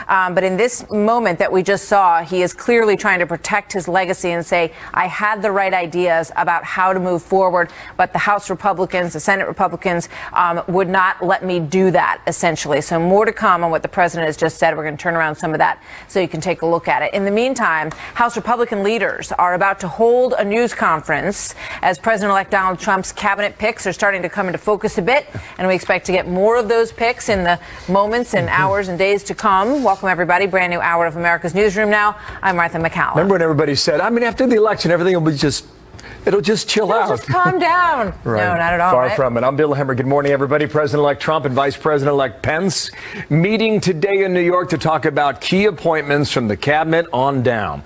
But in this moment that we just saw, he is clearly trying to protect his legacy and say, I had the right ideas about how to move forward, but the House Republicans, the Senate Republicans would not let me do that, essentially. So more to come on what the president has just said. We're going to turn around some of that so you can take a look at it. In the meantime, House Republican leaders are about to hold a news conference as President-elect Donald Trump's cabinet picks are starting to come into focus a bit, and we expect to get more of those picks in the moments and hours and days to come. Welcome, everybody. Brand new hour of America's Newsroom now. I'm Martha McCallum. Remember when everybody said, after the election, everything will be it'll just chill out. Just calm down. Right. No, not at all. Far from it. I'm Bill Hemmer. Good morning, everybody. President-elect Trump and Vice President-elect Pence meeting today in New York to talk about key appointments from the cabinet on down.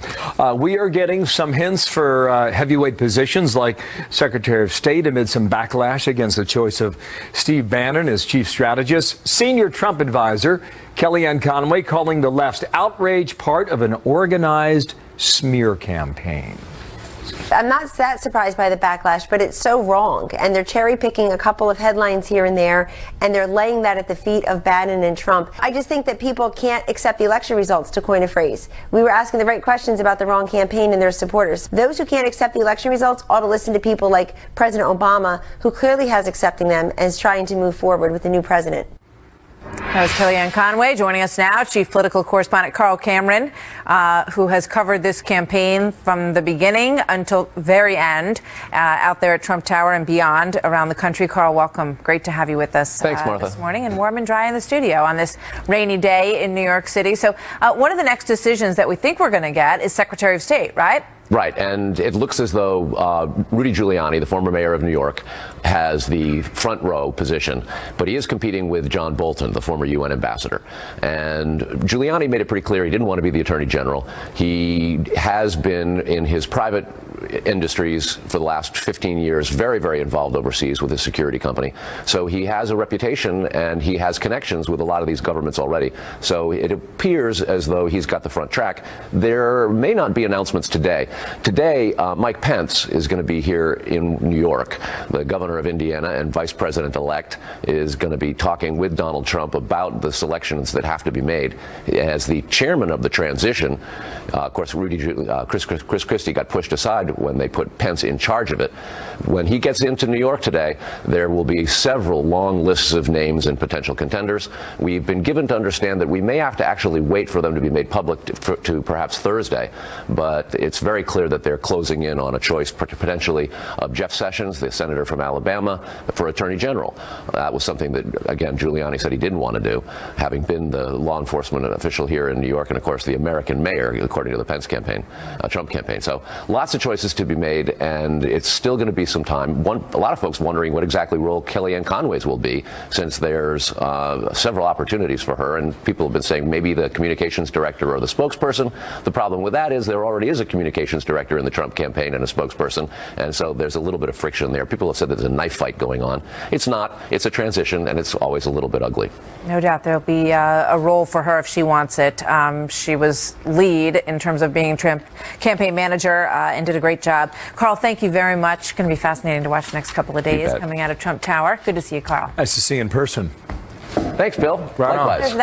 We are getting some hints for heavyweight positions like Secretary of State amid some backlash against the choice of Steve Bannon as chief strategist. Senior Trump advisor Kellyanne Conway calling the left's outrage part of an organized smear campaign. I'm not that surprised by the backlash, but it's so wrong. And they're cherry picking a couple of headlines here and there, and they're laying that at the feet of Bannon and Trump. I just think that people can't accept the election results, to coin a phrase. We were asking the right questions about the wrong campaign and their supporters. Those who can't accept the election results ought to listen to people like President Obama, who clearly has accepting them and is trying to move forward with the new president. That was Kellyanne Conway. Joining us now, chief political correspondent Carl Cameron, who has covered this campaign from the beginning until very end, out there at Trump Tower and beyond around the country. Carl, welcome. Great to have you with us. Thanks, Martha. This morning, and warm and dry in the studio on this rainy day in New York City. So one of the next decisions that we think we're going to get is Secretary of State, right? Right, and it looks as though Rudy Giuliani, the former mayor of New York, has the front row position, but he is competing with John Bolton, the former UN ambassador. And Giuliani made it pretty clear he didn't want to be the attorney general. He has been in his private industries for the last 15 years, very, very involved overseas with his security company. So he has a reputation and he has connections with a lot of these governments already. So it appears as though he's got the front track. There may not be announcements today. Today, Mike Pence is going to be here in New York. The governor of Indiana and vice president-elect is going to be talking with Donald Trump about the selections that have to be made. As the chairman of the transition, of course, Chris Christie got pushed aside when they put Pence in charge of it. When he gets into New York today, there will be several long lists of names and potential contenders. We've been given to understand that we may have to actually wait for them to be made public to perhaps Thursday, but it's very clear that they're closing in on a choice potentially of Jeff Sessions, the senator from Alabama, for attorney general. That was something that, again, Giuliani said he didn't want to do, having been the law enforcement official here in New York and, of course, the American mayor, according to the Pence campaign, Trump campaign. So lots of choices to be made, and it's still going to be some time. A lot of folks wondering what exactly role Kellyanne Conway's will be, since there's several opportunities for her, and people have been saying maybe the communications director or the spokesperson. The problem with that is there already is a communications director in the Trump campaign and a spokesperson, and so there's a little bit of friction there. People have said there's a knife fight going on. It's not. It's a transition, and it's always a little bit ugly. No doubt there'll be a role for her if she wants it. She was lead in terms of being Trump campaign manager and did a great job. Carl, thank you very much. Going to be fascinating to watch the next couple of days coming out of Trump Tower. Good to see you, Carl. Nice to see you in person. Thanks, Bill. Right. Likewise.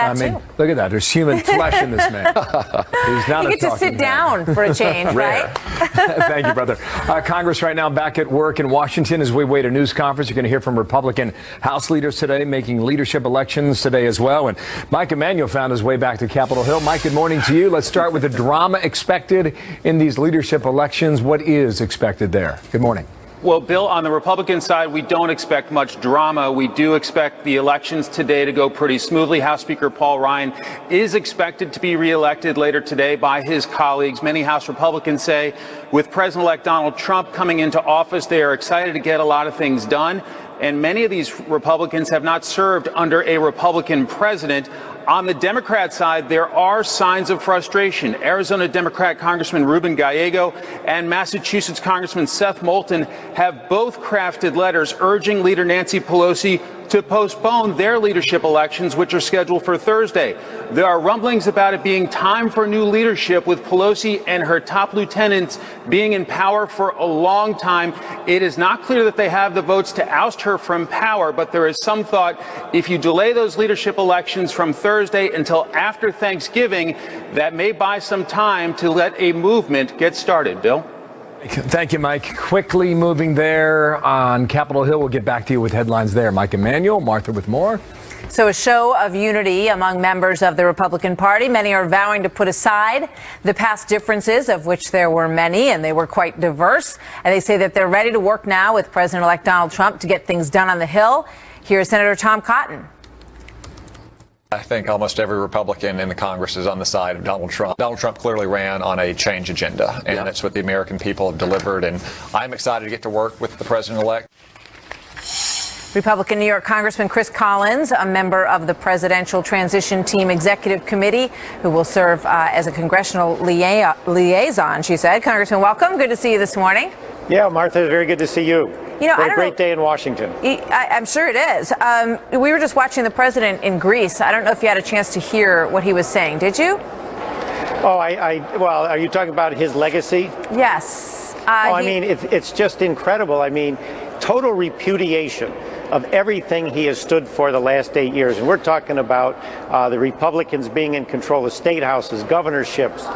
Look at that. There's human flesh in this man. He's not you get to sit down for a change, right? Thank you, brother. Congress right now back at work in Washington as we wait a news conference. You're going to hear from Republican House leaders today, making leadership elections today as well. And Mike Emanuel found his way back to Capitol Hill. Mike, good morning to you. Let's start with the drama expected in these leadership elections. What is expected there? Good morning. Well, Bill, on the Republican side, we don't expect much drama. We do expect the elections today to go pretty smoothly. House Speaker Paul Ryan is expected to be reelected later today by his colleagues. Many House Republicans say with President-elect Donald Trump coming into office, they are excited to get a lot of things done. And many of these Republicans have not served under a Republican president. On the Democrat side, there are signs of frustration. Arizona Democrat Congressman Ruben Gallego and Massachusetts Congressman Seth Moulton have both crafted letters urging Leader Nancy Pelosi to postpone their leadership elections, which are scheduled for Thursday. There are rumblings about it being time for new leadership, with Pelosi and her top lieutenants being in power for a long time. It is not clear that they have the votes to oust her from power, but there is some thought if you delay those leadership elections from Thursday until after Thanksgiving, that may buy some time to let a movement get started. Bill? Thank you, Mike. Quickly moving there on Capitol Hill. We'll get back to you with headlines there. Mike Emanuel, Martha with more. So a show of unity among members of the Republican Party. Many are vowing to put aside the past differences, of which there were many, and they were quite diverse. And they say that they're ready to work now with President-elect Donald Trump to get things done on the Hill. Here's Senator Tom Cotton. I think almost every Republican in the Congress is on the side of Donald Trump. Donald Trump clearly ran on a change agenda, and it's what the American people have delivered. And I'm excited to get to work with the president-elect. Republican New York Congressman Chris Collins, a member of the Presidential Transition Team Executive Committee, who will serve as a congressional liaison, she said. Congressman, welcome. Good to see you this morning. Yeah, Martha, it's very good to see you. You know, what a great day in Washington. I'm sure it is. We were just watching the president in Greece. I don't know if you had a chance to hear what he was saying. Did you? Oh, well, are you talking about his legacy? Yes. I mean, it's just incredible. I mean, total repudiation of everything he has stood for the last 8 years. And we're talking about the Republicans being in control of state houses, governorships,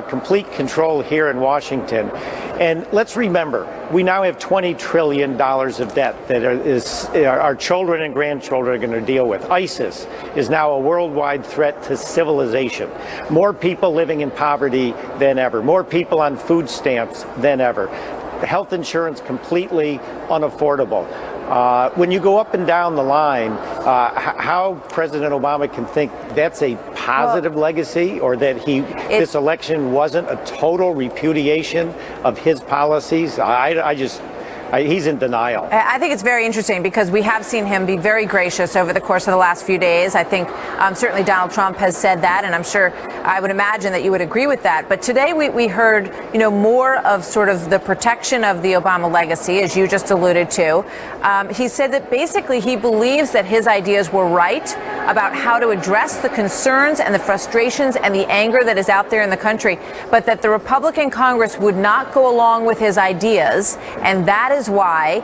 complete control here in Washington. And let's remember, we now have $20 trillion of debt that our children and grandchildren are going to deal with. ISIS is now a worldwide threat to civilization. More people living in poverty than ever. More people on food stamps than ever. Health insurance completely unaffordable. When you go up and down the line, how President Obama can think that's a positive legacy, or that this election wasn't a total repudiation of his policies, he's in denial. I think it's very interesting because we have seen him be very gracious over the course of the last few days. I think certainly Donald Trump has said that, and I'm sure, I would imagine that you would agree with that. But today we heard, more of sort of the protection of the Obama legacy, as you just alluded to. He said that basically he believes that his ideas were right about how to address the concerns and the frustrations and the anger that is out there in the country, but that the Republican Congress would not go along with his ideas, and that is why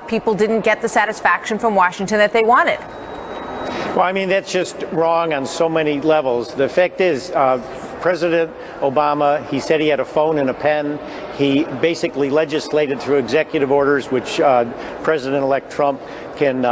people didn't get the satisfaction from Washington that they wanted. Well, I mean, that's just wrong on so many levels. The fact is, President Obama, he said he had a phone and a pen. He basically legislated through executive orders, which President-elect Trump can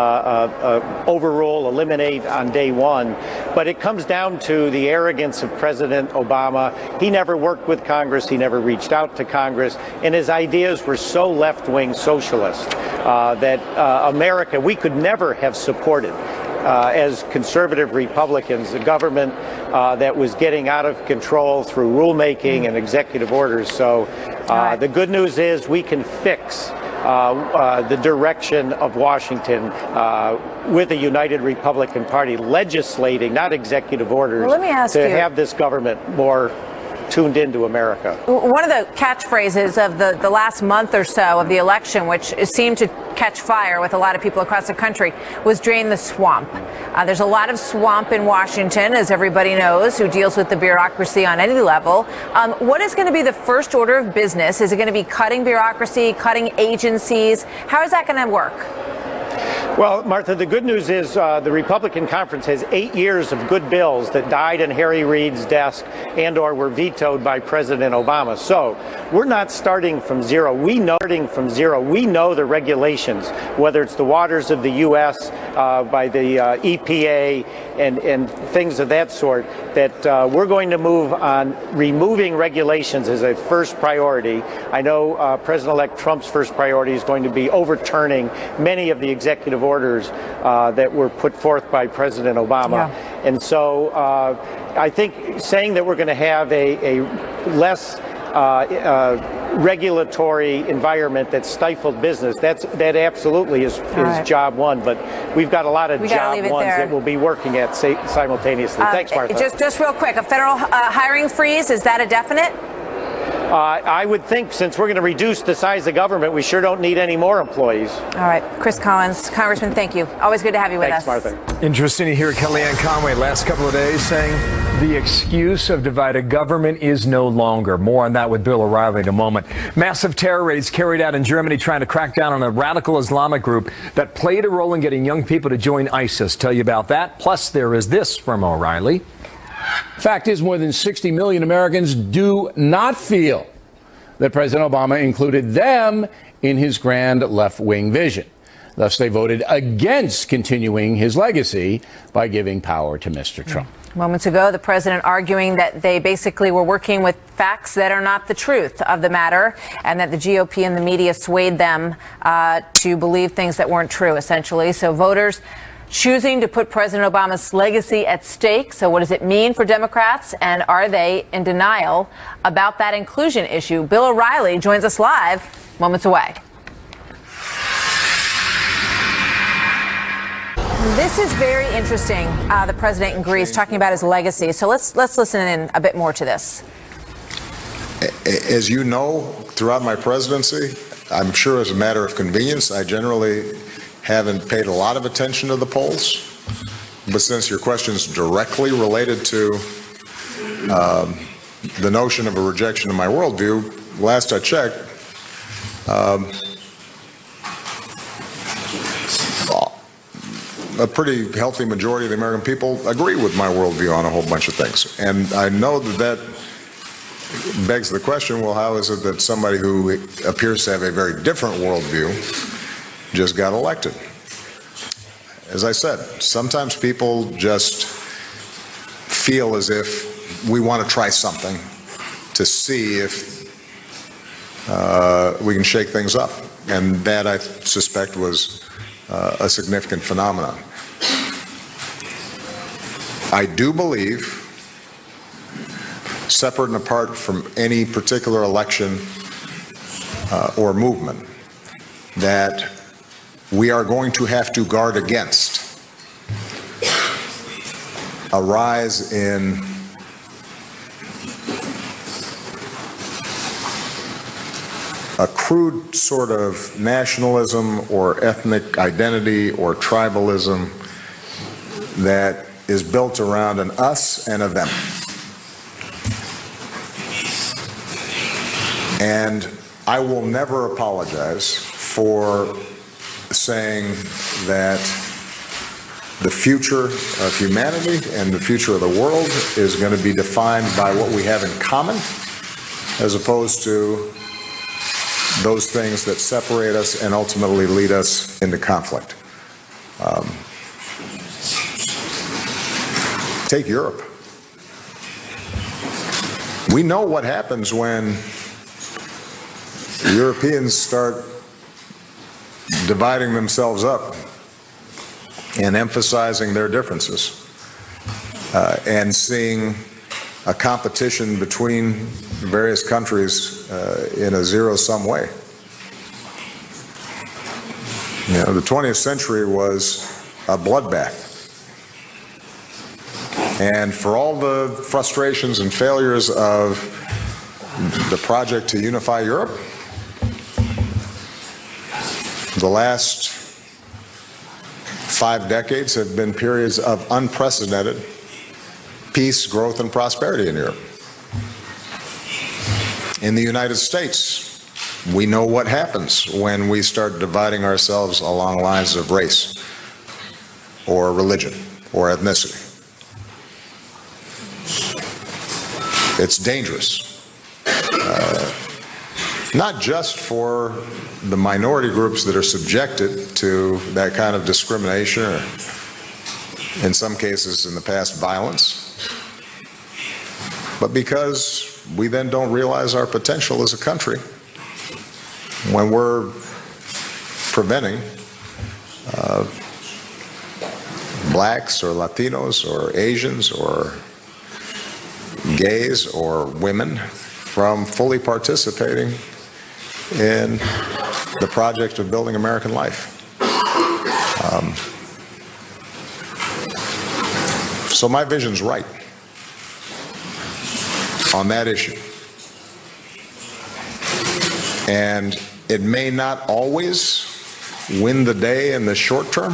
overrule, eliminate on day one. But it comes down to the arrogance of President Obama. He never worked with Congress. He never reached out to Congress. And his ideas were so left-wing socialist that America, we could never have supported. As conservative Republicans, a government that was getting out of control through rulemaking and executive orders. So the good news is we can fix the direction of Washington with a united Republican Party legislating, not executive orders, to have this government more tuned into America. One of the catchphrases of the last month or so of the election, which seemed to catch fire with a lot of people across the country, was drain the swamp. There's a lot of swamp in Washington, as everybody knows, who deals with the bureaucracy on any level. What is going to be the first order of business? Is it going to be cutting bureaucracy, cutting agencies? How is that going to work? Well, Martha, the good news is the Republican conference has 8 years of good bills that died in Harry Reid's desk and or were vetoed by President Obama. So we're not starting from zero. We know the regulations, whether it's the waters of the U.S. By the EPA and things of that sort, that we're going to move on removing regulations as a first priority. I know President-elect Trump's first priority is going to be overturning many of the executive orders that were put forth by President Obama. Yeah. And so I think saying that we're going to have a less regulatory environment that stifled business, that absolutely is job one. But we've got a lot of job ones that we'll be working at simultaneously. Thanks, Martha. Just real quick, a federal hiring freeze, is that a definite? I would think since we're going to reduce the size of government, we sure don't need any more employees. All right, Chris Collins, Congressman, thank you. Always good to have you with Thanks, us. Martha. Interesting to hear Kellyanne Conway last couple of days saying the excuse of divided government is no longer. More on that with Bill O'Reilly in a moment. Massive terror raids carried out in Germany trying to crack down on a radical Islamic group that played a role in getting young people to join ISIS. Tell you about that. Plus, there is this from O'Reilly. Fact is, more than 60 million Americans do not feel that President Obama included them in his grand left-wing vision. Thus, they voted against continuing his legacy by giving power to Mr. Trump. Moments ago, the president arguing that they basically were working with facts that are not the truth of the matter, and that the GOP and the media swayed them to believe things that weren't true, essentially. So voters choosing to put President Obama's legacy at stake. So what does it mean for Democrats? And are they in denial about that inclusion issue? Bill O'Reilly joins us live moments away. This is very interesting. The president in Greece talking about his legacy. So let's listen in a bit more to this. As you know, throughout my presidency, I'm sure as a matter of convenience, I generally haven't paid a lot of attention to the polls. But since your question is directly related to the notion of a rejection of my worldview, last I checked, a pretty healthy majority of the American people agree with my worldview on a whole bunch of things. And I know that begs the question, well, how is it that somebody who appears to have a very different worldview just got elected? As I said, sometimes people just feel as if we want to try something to see if we can shake things up. And that, I suspect, was a significant phenomenon. I do believe, separate and apart from any particular election or movement, that we are going to have to guard against a rise in a crude sort of nationalism or ethnic identity or tribalism that is built around an us and a them. And I will never apologize for saying that the future of humanity and the future of the world is going to be defined by what we have in common, as opposed to those things that separate us and ultimately lead us into conflict. Take Europe. We know what happens when Europeans start dividing themselves up and emphasizing their differences and seeing a competition between various countries in a zero-sum way. You know, the 20th century was a bloodbath. And for all the frustrations and failures of the project to unify Europe, the last 5 decades have been periods of unprecedented peace, growth, and prosperity in Europe. In the United States, we know what happens when we start dividing ourselves along lines of race or religion or ethnicity. It's dangerous. Not just for the minority groups that are subjected to that kind of discrimination, or in some cases in the past violence, but because we then don't realize our potential as a country when we're preventing blacks or Latinos or Asians or gays or women from fully participating in the project of building American life. So my vision's right on that issue. And it may not always win the day in the short term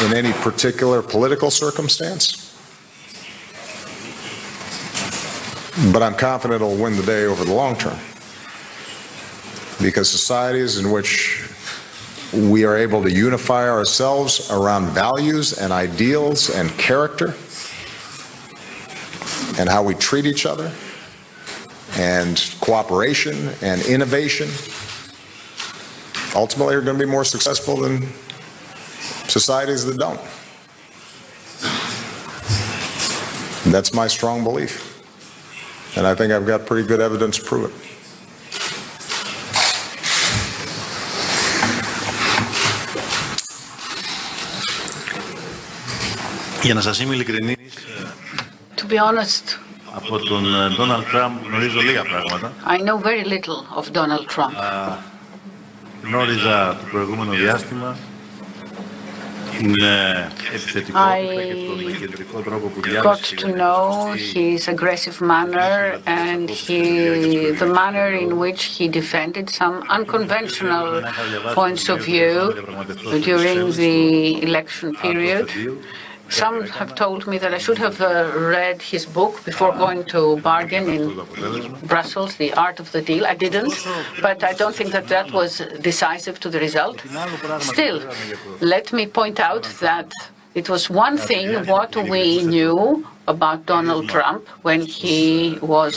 in any particular political circumstance, but I'm confident it'll win the day over the long term. Because societies in which we are able to unify ourselves around values and ideals and character and how we treat each other and cooperation and innovation ultimately are going to be more successful than societies that don't. That's my strong belief. And I think I've got pretty good evidence to prove it. Για να σας είμαι ειλικρινής, To be honest, από τον Donald Trump γνωρίζω λίγα πράγματα. I know very little of Donald Trump. Γνώριζα το προηγούμενο διάστημα την επιθετικότητα και τον κεντρικό τρόπο που διάβασε. Got to know his aggressive manner and the manner in which he defended some unconventional points of view during the election period. Some have told me that I should have read his book before going to bargain in Brussels, The Art of the Deal. I didn't, but I don't think that that was decisive to the result. Still, let me point out that it was one thing what we knew about Donald Trump when he was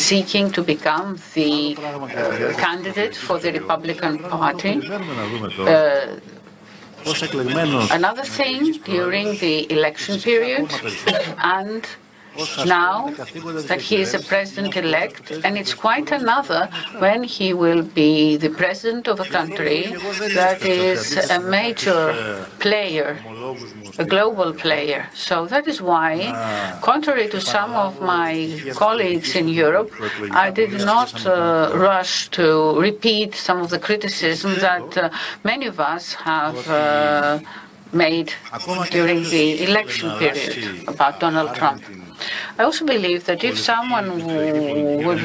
seeking to become the candidate for the Republican Party. Another thing during the election period, and now that he is a president-elect, and it's quite another when he will be the president of a country that is a major player, a global player. So that is why, contrary to some of my colleagues in Europe, I did not rush to repeat some of the criticism that many of us have made during the election period about Donald Trump. I also believe that if someone would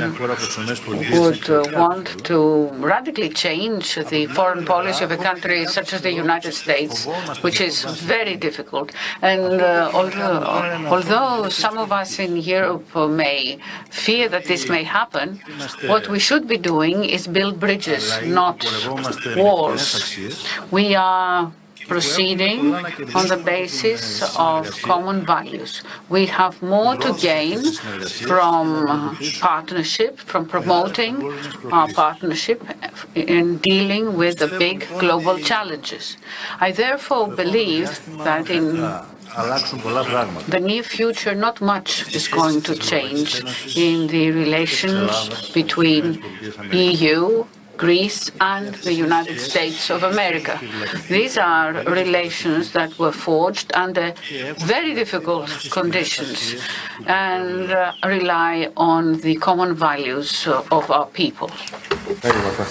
want to radically change the foreign policy of a country such as the United States, which is very difficult, and although some of us in Europe may fear that this may happen, what we should be doing is build bridges, not walls. We are proceeding on the basis of common values. We have more to gain from partnership, from promoting our partnership in dealing with the big global challenges. I therefore believe that in the near future, not much is going to change in the relations between EU, Greece and the United States of America. These are relations that were forged under very difficult conditions and rely on the common values of our people. Thank you, Martha.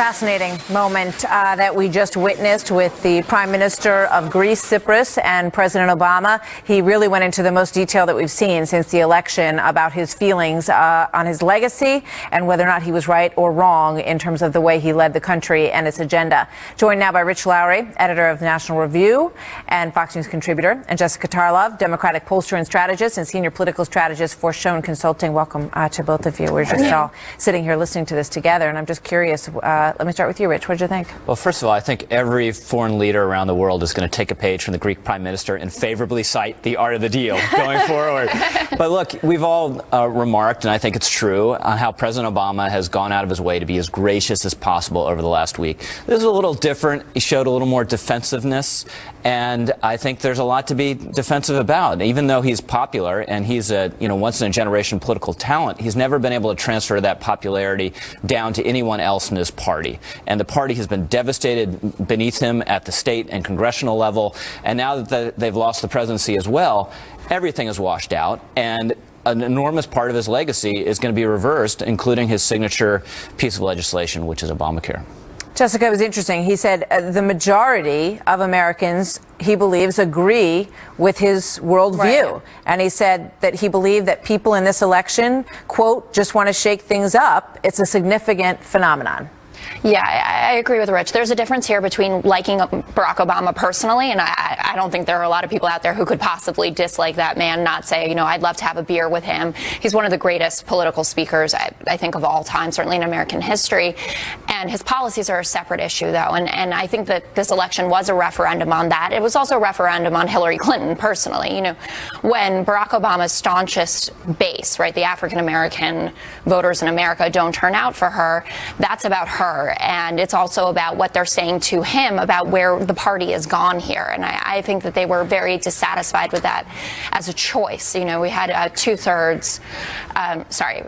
Fascinating moment that we just witnessed with the Prime Minister of Greece, Tsipras, and President Obama. He really went into the most detail that we've seen since the election about his feelings on his legacy and whether or not he was right or wrong in terms of the way he led the country and its agenda. Joined now by Rich Lowry, editor of the National Review and Fox News contributor, and Jessica Tarlov, Democratic pollster and strategist and senior political strategist for Schoen Consulting. Welcome to both of you. We're just all sitting here listening to this together, and I'm just curious. Let me start with you, Rich. What did you think? Well, first of all, I think every foreign leader around the world is going to take a page from the Greek Prime Minister and favorably cite the art of the deal going forward. But look, we've all remarked, and I think it's true, on how President Obama has gone out of his way to be as gracious as possible over the last week. This is a little different. He showed a little more defensiveness, and I think there's a lot to be defensive about. Even though he's popular and he's a once-in-a-generation political talent, he's never been able to transfer that popularity down to anyone else in his party. And the party has been devastated beneath him at the state and congressional level. And now that they've lost the presidency as well, everything is washed out. And an enormous part of his legacy is going to be reversed, including his signature piece of legislation, which is Obamacare. Jessica, it was interesting. He said the majority of Americans, he believes, agree with his worldview. Right. And he said that he believed that people in this election, quote, just want to shake things up. It's a significant phenomenon. Yeah, I agree with Rich. There's a difference here between liking Barack Obama personally, and I don't think there are a lot of people out there who could possibly dislike that man, not say, you know, I'd love to have a beer with him. He's one of the greatest political speakers, I think, of all time, certainly in American history. And his policies are a separate issue, though. And I think that this election was a referendum on that. It was also a referendum on Hillary Clinton personally. You know, when Barack Obama's staunchest base, right, the African-American voters in America don't turn out for her, that's about her. And it's also about what they're saying to him about where the party has gone here. And I think that they were very dissatisfied with that as a choice. You know, we had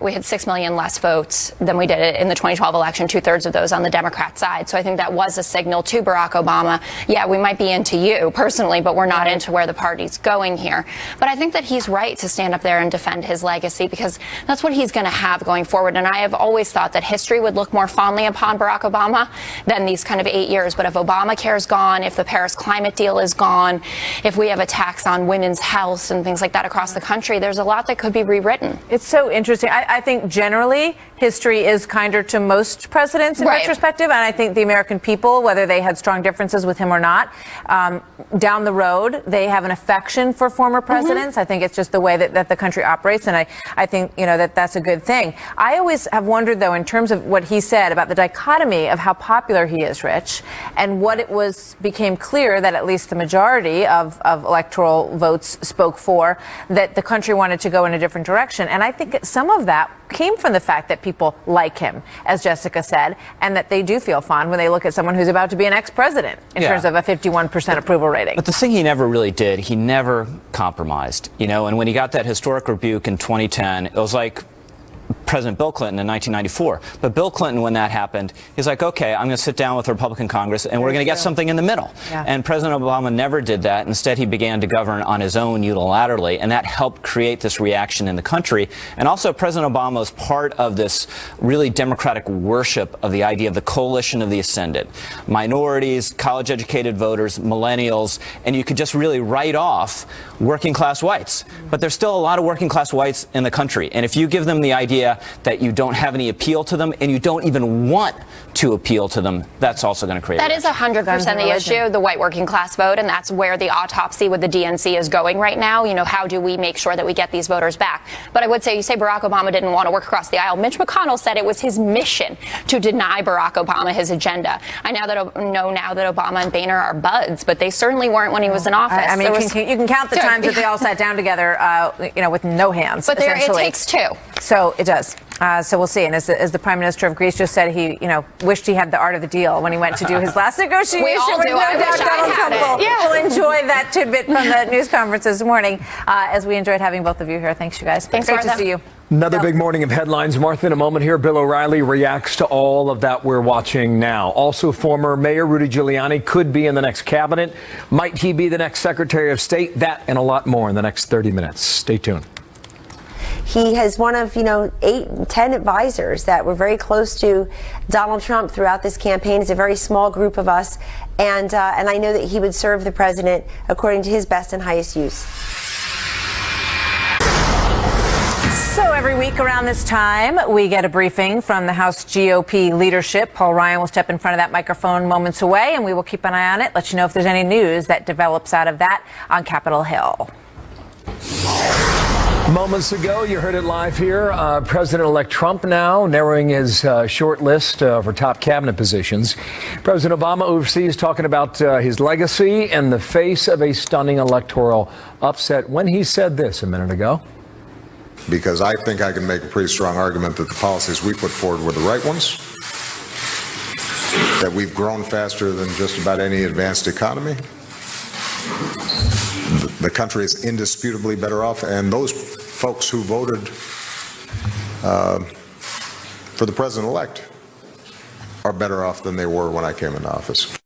we had 6 million less votes than we did in the 2012 election, 2/3 of those on the Democrat side. So I think that was a signal to Barack Obama. Yeah, we might be into you personally, but we're not into where the party's going here. But I think that he's right to stand up there and defend his legacy, because that's what he's going to have going forward. And I have always thought that history would look more fondly upon Barack Obama than these kind of 8 years. But if Obamacare is gone, if the Paris climate deal is gone, if we have attacks on women's health and things like that across the country, there's a lot that could be rewritten. It's so interesting. I think generally history is kinder to most presidents in retrospective, and I think the American people, whether they had strong differences with him or not, down the road, they have an affection for former presidents. I think it's just the way that the country operates, and I think, you know, that's a good thing. I always have wondered, though, in terms of what he said about the dichotomy of how popular he is, Rich, and what became clear that at least the majority of electoral votes spoke for, that the country wanted to go in a different direction. And I think some of that came from the fact that people like him, as Jessica said, and that they do feel fond when they look at someone who's about to be an ex-president in terms of a 51% approval rating. But the thing he never really did, he never compromised, you know, and when he got that historic rebuke in 2010, it was like President Bill Clinton in 1994. But Bill Clinton, when that happened, he's like, okay, I'm going to sit down with the Republican Congress and we're going to get something in the middle. Yeah. And President Obama never did that. Instead, he began to govern on his own unilaterally, and that helped create this reaction in the country. And also, President Obama was part of this really democratic worship of the idea of the coalition of the ascendant. Minorities, college-educated voters, millennials, and you could just really write off working-class whites. But there's still a lot of working-class whites in the country. And if you give them the idea that you don't have any appeal to them and you don't even want to appeal to them, that's also going to create. That is 100% the issue, the white working class vote, and that's where the autopsy with the DNC is going right now. You know, how do we make sure that we get these voters back? But I would say, you say Barack Obama didn't want to work across the aisle. Mitch McConnell said it was his mission to deny Barack Obama his agenda. I know now that Obama and Boehner are buds, but they certainly weren't when he was in office. I mean, you can count the times that they all sat down together, you know, with no hands. But it takes two. So it does. So we'll see. And as the Prime Minister of Greece just said, he, you know, wished he had the art of the deal when he went to do his last negotiation. We all do. No doubt Donald Trump will enjoy that tidbit from the news conference this morning, as we enjoyed having both of you here. Thanks, you guys. Thanks, Great Martha. to see you. Another big morning of headlines. Martha, in a moment here, Bill O'Reilly reacts to all of that we're watching now. Also, former Mayor Rudy Giuliani could be in the next cabinet. Might he be the next Secretary of State? That and a lot more in the next 30 minutes. Stay tuned. He has one of, 8, 10 advisors that were very close to Donald Trump throughout this campaign. It's a very small group of us, and I know that he would serve the president according to his best and highest use. So every week around this time, we get a briefing from the House GOP leadership. Paul Ryan will step in front of that microphone moments away, and we will keep an eye on it, let you know if there's any news that develops out of that on Capitol Hill. Moments ago, you heard it live here. President-elect Trump now narrowing his short list for top cabinet positions. President Obama overseas talking about his legacy in the face of a stunning electoral upset when he said this a minute ago. Because I think I can make a pretty strong argument that the policies we put forward were the right ones, that we've grown faster than just about any advanced economy. The country is indisputably better off, and those folks who voted for the president-elect are better off than they were when I came into office.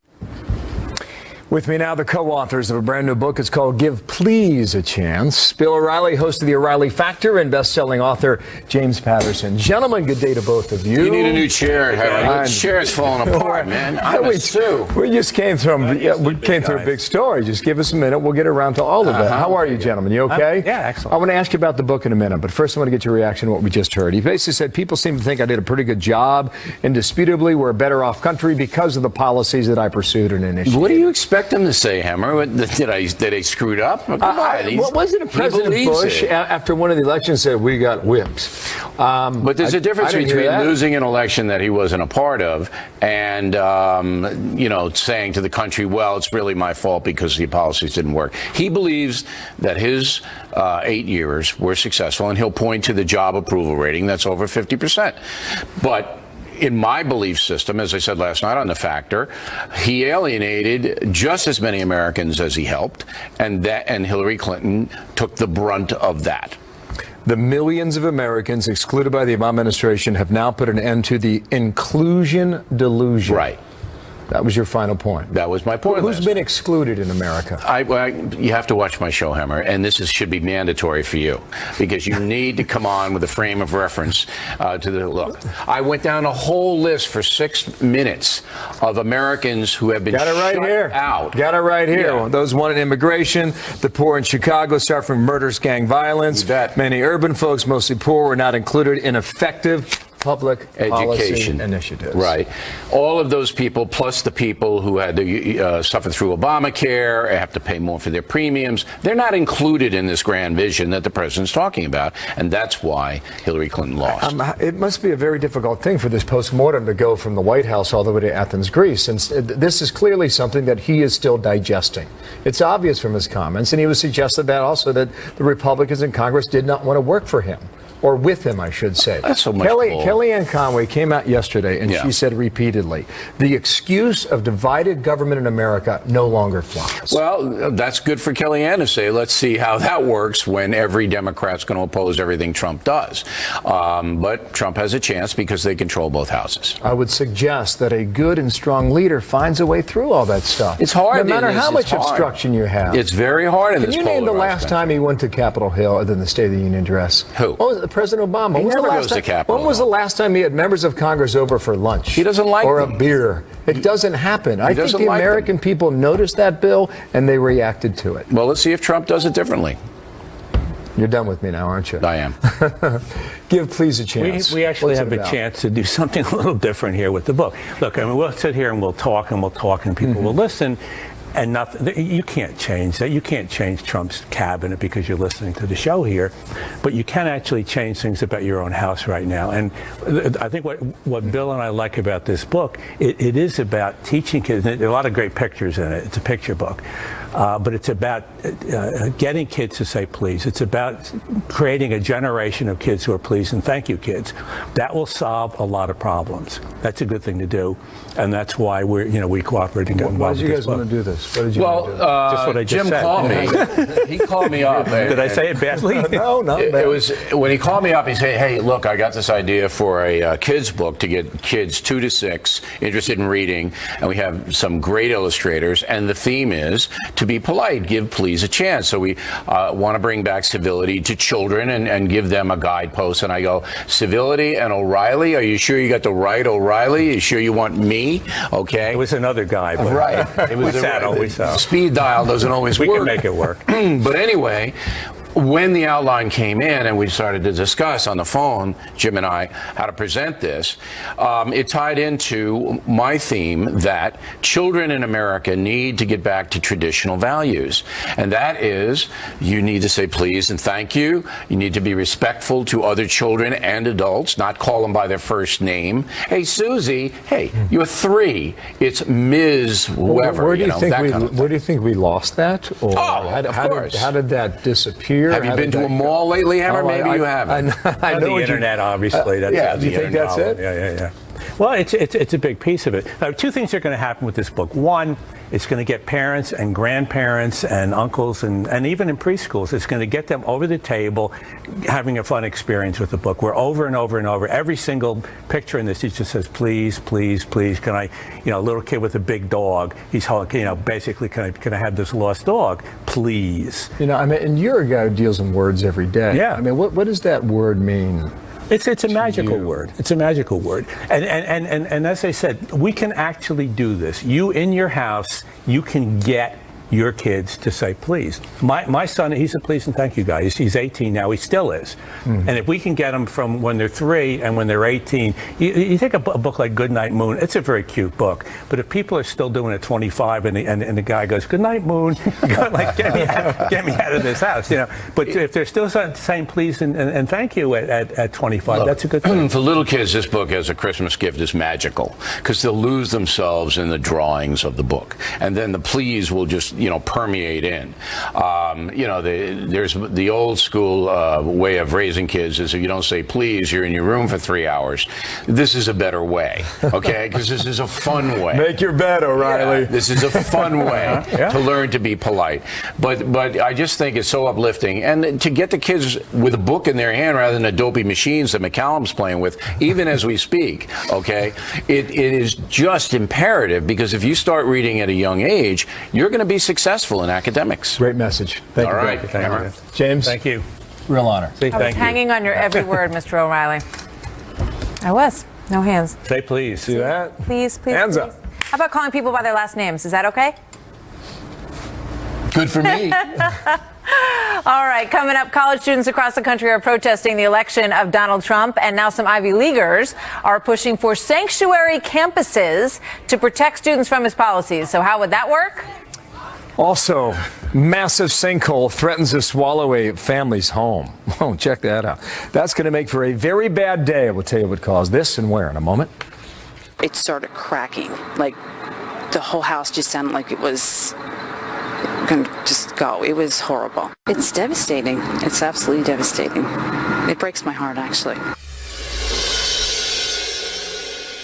With me now, the co-authors of a brand new book. It's called Give Please a Chance. Bill O'Reilly, host of the O'Reilly Factor, and best-selling author James Patterson. Gentlemen, good day to both of you. You need a new chair, Harry. The chair's falling apart. right, man. I'm a Sue. We just came through a big story. Just give us a minute. We'll get around to all of that. How are you, gentlemen? You okay? Yeah, excellent. I want to ask you about the book in a minute, but first I want to get your reaction to what we just heard. He basically said people seem to think I did a pretty good job. Indisputably, we're a better off country because of the policies that I pursued and initiated. What do you expect them to say, Hammer? Did they screwed up? What wasn't it President Bush after one of the elections said we got whipped? But there's a difference between losing an election that he wasn't a part of and saying to the country, well, it's really my fault because the policies didn't work. He believes that his 8 years were successful, and he'll point to the job approval rating that's over 50%. But in my belief system, as I said last night on The Factor, he alienated just as many Americans as he helped, and Hillary Clinton took the brunt of that. The millions of Americans excluded by the Obama administration have now put an end to the inclusion delusion. Right. That was your final point. That was my point. Who's been excluded in America? You have to watch my show, Hammer, and this should be mandatory for you because you need to come on with a frame of reference to the look. I went down a whole list for 6 minutes of Americans who have been shut out. Got it right here. Yeah. Those wanted immigration, the poor in Chicago suffering murders, gang violence. Many urban folks, mostly poor, were not included in effective public education initiatives. Right. All of those people, plus the people who had to suffer through Obamacare, have to pay more for their premiums, they're not included in this grand vision that the president's talking about, and that's why Hillary Clinton lost. It must be a very difficult thing for this postmortem to go from the White House all the way to Athens, Greece, since this is clearly something that he is still digesting. It's obvious from his comments, and he was suggested that also that the Republicans in Congress did not want to work for him. Or with him, I should say. That's so much Kellyanne Conway came out yesterday, and she said repeatedly, the excuse of divided government in America no longer flies. Well, that's good for Kellyanne to say. Let's see how that works when every Democrat's going to oppose everything Trump does. But Trump has a chance because they control both houses. I would suggest that a good and strong leader finds a way through all that stuff. It's hard. No matter how much obstruction you have. It's very hard in this Can you name the last time he went to Capitol Hill other than the State of the Union address? Who? President Obama. He never goes to Capitol Hill. When was the last time he had members of Congress over for lunch? He doesn't like or them. a beer. It doesn't happen. I think the American people noticed that bill and they reacted to it. Well, let's see if Trump does it differently. You're done with me now, aren't you? I am. Give please a chance. We actually have a chance to do something a little different here with the book. Look, I mean, we'll sit here and we'll talk and people will listen. And nothing, you can't change that. You can't change Trump's cabinet because you're listening to the show here, but you can actually change things about your own house right now. And I think what Bill and I like about this book, it is about teaching kids. There are a lot of great pictures in it. It's a picture book. But it's about getting kids to say please. It's about creating a generation of kids who are please and thank you kids. That will solve a lot of problems. That's a good thing to do, and that's why we cooperate and get involved. Why did you guys want to do this? What did you want to do? Just what I just Jim said. called me. He called me up. Did I say it badly? No, not bad. It was when he called me up. He said, "Hey, look, I got this idea for a kids book to get kids 2 to 6 interested in reading, and we have some great illustrators. And the theme is to be polite, give please a chance. So we want to bring back civility to children and give them a guidepost." And I go, civility and O'Reilly? Are you sure you got the right O'Reilly? Are you sure you want me? Okay. It was another guy. But right. It was the speed dial doesn't always work. We can make it work. But anyway, when the outline came in and we started to discuss on the phone, Jim and I, how to present this, it tied into my theme that children in America need to get back to traditional values. And that is, you need to say please and thank you. You need to be respectful to other children and adults, not call them by their first name. Hey, Susie, hey, you're 3. It's Ms. Whoever. Where do you think we lost that? Or of course. How did that disappear? Have you been to a mall lately, Hammer? Maybe you haven't. I know the internet, obviously. Do you think that's it? Yeah. Well, it's a big piece of it. Now, 2 things are going to happen with this book. One, it's going to get parents and grandparents and uncles and even in preschools, it's going to get them over the table having a fun experience with the book, where over and over and over, every single picture in this, it just says, please, please, please, can I, a little kid with a big dog, he's, basically, can I have this lost dog? Please. And you're a guy who deals in words every day. Yeah. I mean, what does that word mean? It's a magical word. It's a magical word. And as I said, we can actually do this. You in your house, you can get your kids to say please. My son, he's a please and thank you guy. He's 18 now. He still is. And if we can get them from when they're 3 and when they're 18, you take a book like Goodnight Moon. It's a very cute book. But if people are still doing it at 25 and the guy goes, Goodnight Moon, you go like, get me out of this house, you know. But if they're still saying please and thank you at 25, that's a good thing. For little kids, this book as a Christmas gift is magical because they'll lose themselves in the drawings of the book. And then the please will just, permeate in. There's the old school way of raising kids is if you don't say please, you're in your room for 3 hours. This is a better way, okay? Because this is a fun way. Make your bed, O'Reilly. Yeah, this is a fun way to learn to be polite. But I just think it's so uplifting. And to get the kids with a book in their hand rather than the dopey machines that McCallum's playing with, even as we speak, okay? It is just imperative because if you start reading at a young age, you're going to be successful in academics. Great message. Thank you. Right. Thank you. James? Thank you. Real honor. I was hanging on your every word, Mr. O'Reilly. I was. No hands. Say please. See that? Please, please. Hands please. up. How about calling people by their last names? Is that okay? Good for me. All right, coming up, college students across the country are protesting the election of Donald Trump, and now some Ivy Leaguers are pushing for sanctuary campuses to protect students from his policies. So how would that work? Also, massive sinkhole threatens to swallow a family's home. Oh, check that out. That's going to make for a very bad day. We'll tell you what caused this and where in a moment. It started cracking. Like, the whole house just sounded like it was going to just go. It was horrible. It's devastating. It's absolutely devastating. It breaks my heart, actually.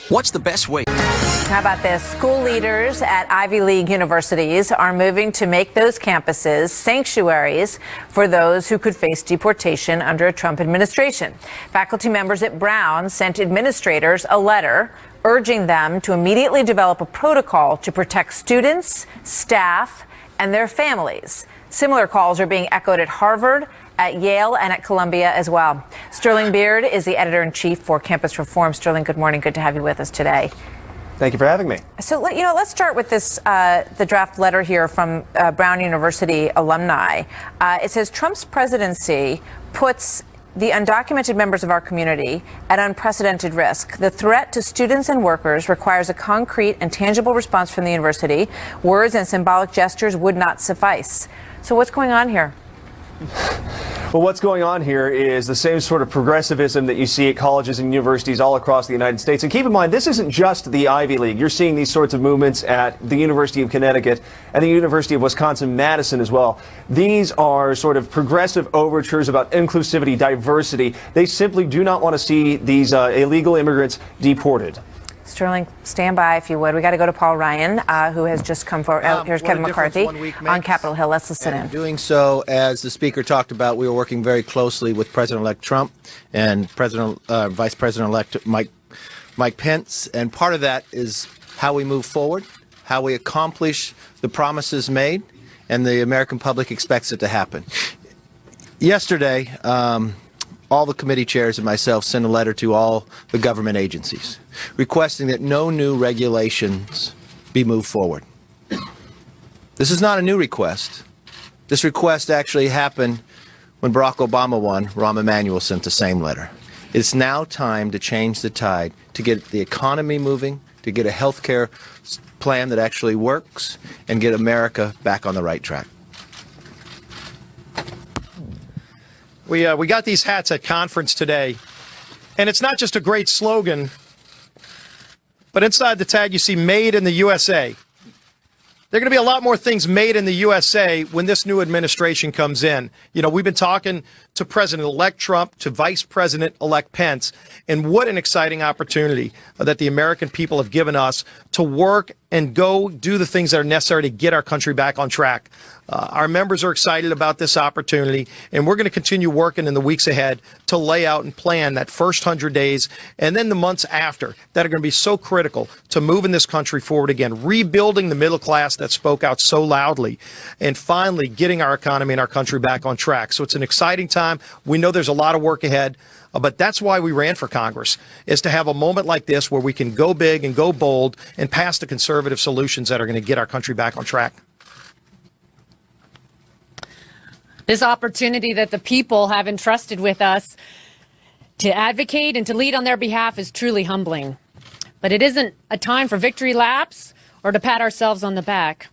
What's the best way? How about this? School leaders at Ivy League universities are moving to make those campuses sanctuaries for those who could face deportation under a Trump administration. Faculty members at Brown sent administrators a letter urging them to immediately develop a protocol to protect students, staff, and their families. Similar calls are being echoed at Harvard, at Yale, and at Columbia as well. Sterling Beard is the editor-in-chief for Campus Reform. Sterling, good morning. Good to have you with us today. Thank you for having me. So, let's start with this, the draft letter here from Brown University alumni. It says Trump's presidency puts the undocumented members of our community at unprecedented risk. The threat to students and workers requires a concrete and tangible response from the university. Words and symbolic gestures would not suffice. So what's going on here? Well, what's going on here is the same sort of progressivism that you see at colleges and universities all across the United States. And keep in mind, this isn't just the Ivy League. You're seeing these sorts of movements at the University of Connecticut and the University of Wisconsin-Madison as well. These are sort of progressive overtures about inclusivity, diversity. They simply do not want to see these illegal immigrants deported. Sterling, stand by if you would. We got to go to Paul Ryan, who has just come forward. Here's Kevin McCarthy on Capitol Hill. Let's listen in. Doing so, as the speaker talked about, we were working very closely with President-elect Trump and Vice President-elect Mike Pence, and part of that is how we move forward, how we accomplish the promises made, and the American public expects it to happen. Yesterday, all the committee chairs and myself sent a letter to all the government agencies requesting that no new regulations be moved forward. This is not a new request. This request actually happened when Barack Obama won. Rahm Emanuel sent the same letter. It's now time to change the tide, to get the economy moving, to get a health care plan that actually works, and get America back on the right track. We got these hats at conference today, and it's not just a great slogan, but inside the tag you see Made in the USA. There are going to be a lot more things made in the USA when this new administration comes in. You know, we've been talking to President-elect Trump, to Vice President-elect Pence, and what an exciting opportunity that the American people have given us to work and go do the things that are necessary to get our country back on track. Our members are excited about this opportunity, and we're going to continue working in the weeks ahead to lay out and plan that first 100 days and then the months after that are going to be so critical to moving this country forward again, rebuilding the middle class that spoke out so loudly, and finally getting our economy and our country back on track. So it's an exciting time. We know there's a lot of work ahead. But that's why we ran for Congress, is to have a moment like this where we can go big and go bold and pass the conservative solutions that are going to get our country back on track. This opportunity that the people have entrusted with us to advocate and to lead on their behalf is truly humbling. But it isn't a time for victory laps or to pat ourselves on the back.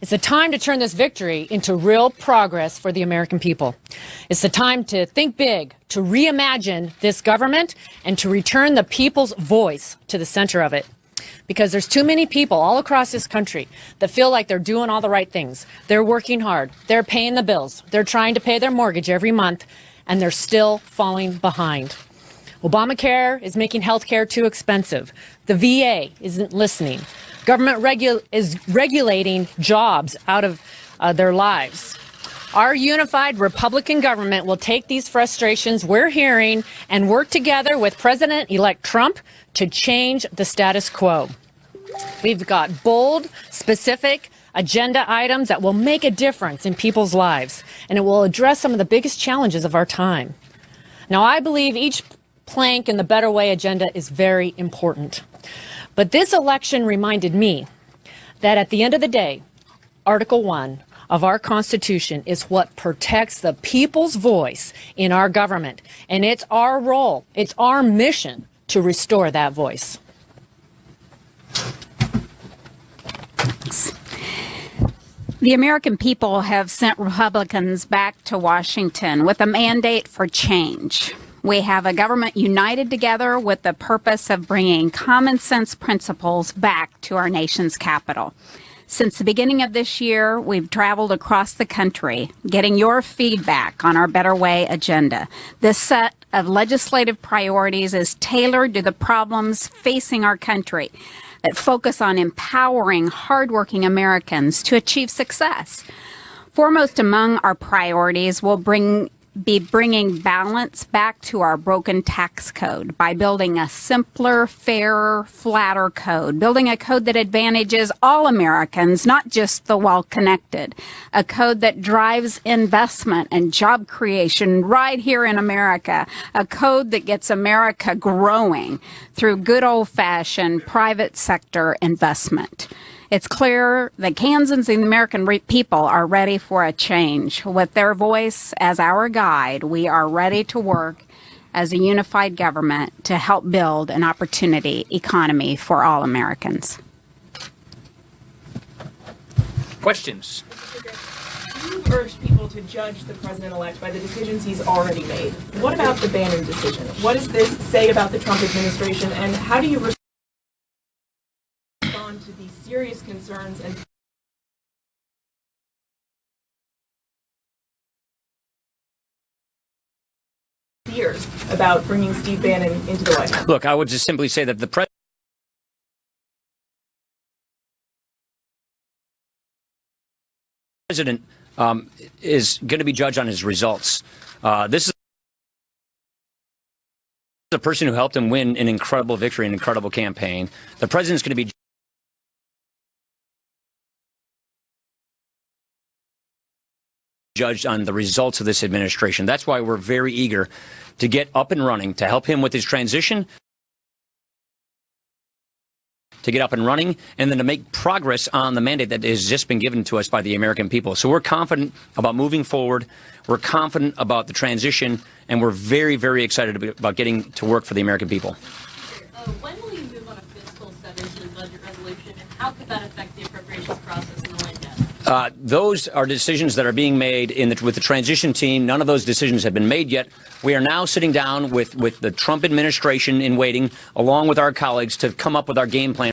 It's a time to turn this victory into real progress for the American people. It's the time to think big, to reimagine this government, and to return the people's voice to the center of it. Because there's too many people all across this country that feel like they're doing all the right things. They're working hard. They're paying the bills. They're trying to pay their mortgage every month, and they're still falling behind. Obamacare is making health care too expensive. The VA isn't listening. Government is regulating jobs out of their lives. Our unified Republican government will take these frustrations we're hearing and work together with President-elect Trump to change the status quo. We've got bold, specific agenda items that will make a difference in people's lives, and it will address some of the biggest challenges of our time. Now, I believe each plank in the Better Way agenda is very important. But this election reminded me that at the end of the day, Article 1 of our Constitution is what protects the people's voice in our government. And it's our role, it's our mission to restore that voice. The American people have sent Republicans back to Washington with a mandate for change. We have a government united together with the purpose of bringing common sense principles back to our nation's capital. Since the beginning of this year, we've traveled across the country, getting your feedback on our Better Way agenda. This set of legislative priorities is tailored to the problems facing our country that focus on empowering hardworking Americans to achieve success. Foremost among our priorities will be bringing balance back to our broken tax code by building a simpler, fairer, flatter code, building a code that advantages all Americans, not just the well-connected, a code that drives investment and job creation right here in America, a code that gets America growing through good old-fashioned private sector investment. It's clear that Kansans and the American people are ready for a change. With their voice as our guide, we are ready to work as a unified government to help build an opportunity economy for all Americans. Questions? You urge people to judge the president-elect by the decisions he's already made. What about the Bannon decision? What does this say about the Trump administration, and how do you respond to these serious concerns and fears about bringing Steve Bannon into the White House? Look, I would just simply say that the president is going to be judged on his results. This is the person who helped him win an incredible victory, an incredible campaign. The president's going to be judged on the results of this administration. That's why we're very eager to get up and running, to help him with his transition, to get up and running, and then to make progress on the mandate that has just been given to us by the American people. So we're confident about moving forward. We're confident about the transition, and we're very, very excited about getting to work for the American people. When will you move on a fiscal 17 budget resolution, and how could that affect the appropriations process in the White House? Those are decisions that are being made with the transition team. None of those decisions have been made yet. We are now sitting down with the Trump administration in waiting, along with our colleagues, to come up with our game plan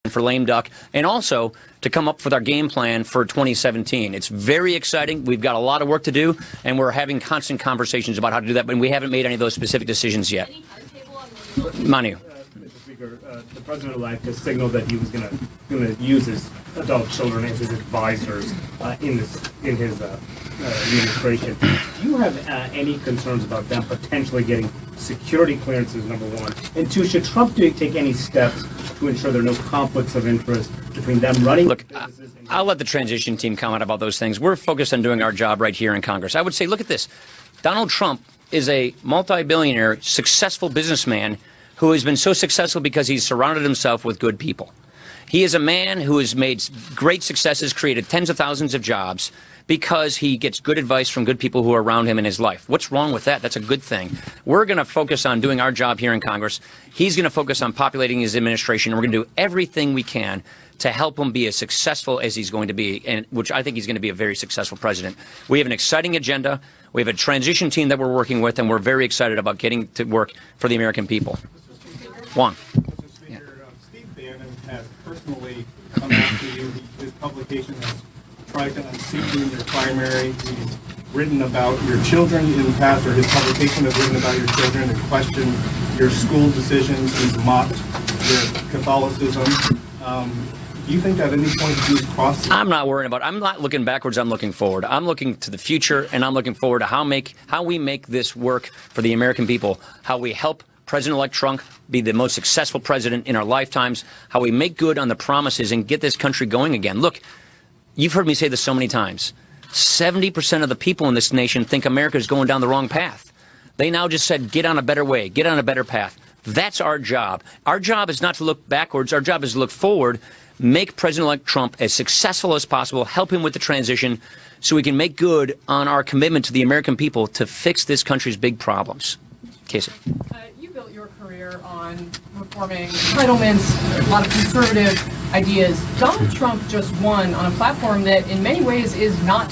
for lame duck, and also to come up with our game plan for 2017. It's very exciting. We've got a lot of work to do, and we're having constant conversations about how to do that, but we haven't made any of those specific decisions yet. Manu. Mr. Speaker, the president-elect has signaled that he was going to use his adult children as his advisors in his administration. Do you have any concerns about them potentially getting security clearances, number one? And two, should Trump take any steps to ensure there are no conflicts of interest between them running businesses? I'll let the transition team comment about those things. We're focused on doing our job right here in Congress. I would say, look at this. Donald Trump is a multi-billionaire, successful businessman who has been so successful because he's surrounded himself with good people. He is a man who has made great successes, created tens of thousands of jobs, because he gets good advice from good people who are around him in his life. What's wrong with that? That's a good thing. We're going to focus on doing our job here in Congress. He's going to focus on populating his administration, and we're going to do everything we can to help him be as successful as he's going to be, and which I think he's going to be a very successful president. We have an exciting agenda. We have a transition team that we're working with, and we're very excited about getting to work for the American people. Juan. Steve Bannon has personally come after you. His publication has tried to unseat you in your primary. He's written about your children in the past, or his publication has written about your children and questioned your school decisions. He's mocked your Catholicism. Do you think at any point you've crossed? I'm not worried about it. I'm not looking backwards. I'm looking forward. I'm looking to the future, and I'm looking forward to how we make this work for the American people, how we help President-elect Trump be the most successful president in our lifetimes, how we make good on the promises and get this country going again. Look, you've heard me say this so many times. 70% of the people in this nation think America is going down the wrong path. They now just said, get on a better way, get on a better path. That's our job. Our job is not to look backwards. Our job is to look forward, make President-elect Trump as successful as possible, help him with the transition so we can make good on our commitment to the American people to fix this country's big problems. Casey. You built your career on reforming entitlements, a lot of conservative ideas. Donald Trump just won on a platform that in many ways is not